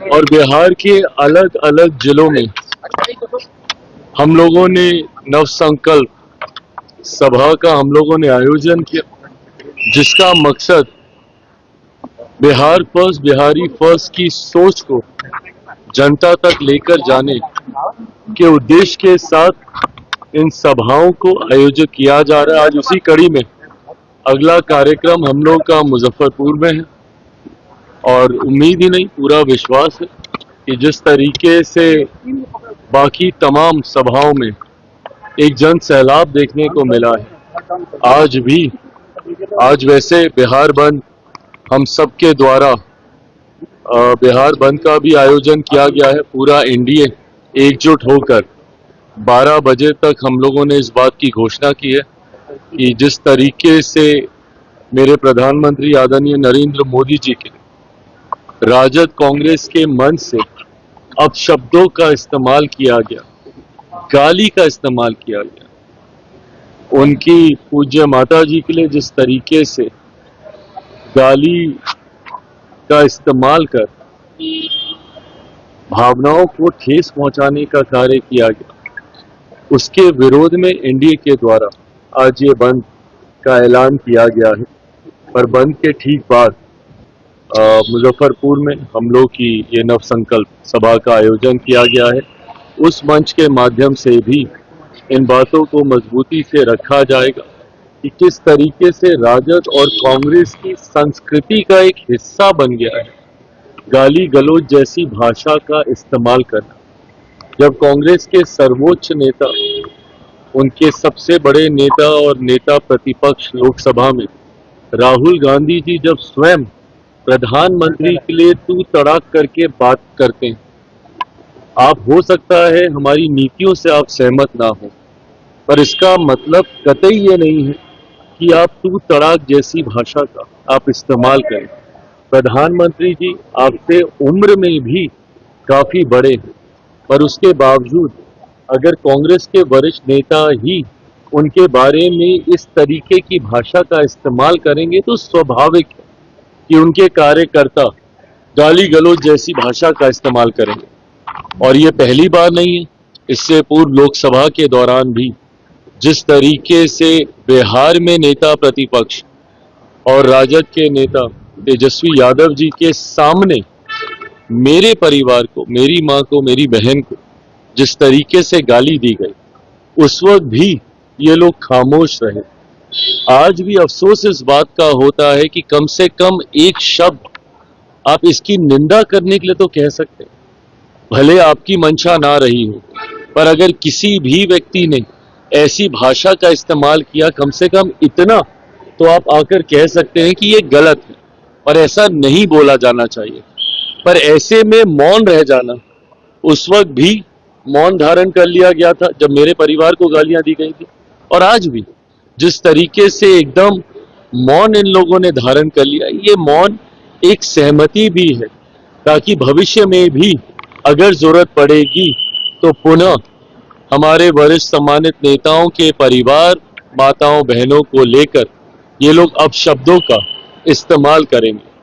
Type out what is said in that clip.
और बिहार के अलग अलग जिलों में हम लोगों ने नव संकल्प सभा का हम लोगों ने आयोजन किया, जिसका मकसद बिहार फर्स्ट, बिहारी फर्स्ट की सोच को जनता तक लेकर जाने के उद्देश्य के साथ इन सभाओं को आयोजित किया जा रहा है। आज उसी कड़ी में अगला कार्यक्रम हम लोग का मुजफ्फरपुर में है और उम्मीद ही नहीं, पूरा विश्वास है कि जिस तरीके से बाकी तमाम सभाओं में एक जन सैलाब देखने को मिला है, आज वैसे बिहार बंद हम सबके द्वारा बिहार बंद का भी आयोजन किया गया है। पूरा एनडीए एकजुट होकर 12 बजे तक हम लोगों ने इस बात की घोषणा की है कि जिस तरीके से मेरे प्रधानमंत्री आदरणीय नरेंद्र मोदी जी के राजद कांग्रेस के मंच से अपशब्दों का इस्तेमाल किया गया, गाली का इस्तेमाल किया गया, उनकी पूज्य माता जी के लिए जिस तरीके से गाली का इस्तेमाल कर भावनाओं को ठेस पहुंचाने का कार्य किया गया, उसके विरोध में एनडीए के द्वारा आज ये बंद का ऐलान किया गया है। पर बंद के ठीक बाद मुजफ्फरपुर में हम लोग की ये नव संकल्प सभा का आयोजन किया गया है। उस मंच के माध्यम से भी इन बातों को मजबूती से रखा जाएगा कि किस तरीके से राजद और कांग्रेस की संस्कृति का एक हिस्सा बन गया है गाली गलौज जैसी भाषा का इस्तेमाल करना। जब कांग्रेस के सर्वोच्च नेता, उनके सबसे बड़े नेता और नेता प्रतिपक्ष लोकसभा में राहुल गांधी जी जब स्वयं प्रधानमंत्री के लिए तू तड़ाक करके बात करते हैं, आप हो सकता है हमारी नीतियों से आप सहमत ना हो, पर इसका मतलब कतई ये नहीं है कि आप तू तड़ाक जैसी भाषा का आप इस्तेमाल करें। प्रधानमंत्री जी आपसे उम्र में भी काफी बड़े हैं, पर उसके बावजूद अगर कांग्रेस के वरिष्ठ नेता ही उनके बारे में इस तरीके की भाषा का इस्तेमाल करेंगे तो स्वाभाविक है कि उनके कार्यकर्ता गाली गलौज जैसी भाषा का इस्तेमाल करेंगे। और ये पहली बार नहीं है, इससे पूर्व लोकसभा के दौरान भी जिस तरीके से बिहार में नेता प्रतिपक्ष और राजद के नेता तेजस्वी यादव जी के सामने मेरे परिवार को, मेरी मां को, मेरी बहन को जिस तरीके से गाली दी गई, उस वक्त भी ये लोग खामोश रहे। आज भी अफसोस इस बात का होता है कि कम से कम एक शब्द आप इसकी निंदा करने के लिए तो कह सकते हैं, भले आपकी मंशा ना रही हो, पर अगर किसी भी व्यक्ति ने ऐसी भाषा का इस्तेमाल किया, कम से कम इतना तो आप आकर कह सकते हैं कि ये गलत है और ऐसा नहीं बोला जाना चाहिए। पर ऐसे में मौन रह जाना, उस वक्त भी मौन धारण कर लिया गया था जब मेरे परिवार को गालियां दी गई थी, और आज भी जिस तरीके से एकदम मौन इन लोगों ने धारण कर लिया, ये मौन एक सहमति भी है ताकि भविष्य में भी अगर जरूरत पड़ेगी तो पुनः हमारे वरिष्ठ सम्मानित नेताओं के परिवार, माताओं, बहनों को लेकर ये लोग अपशब्दों का इस्तेमाल करेंगे।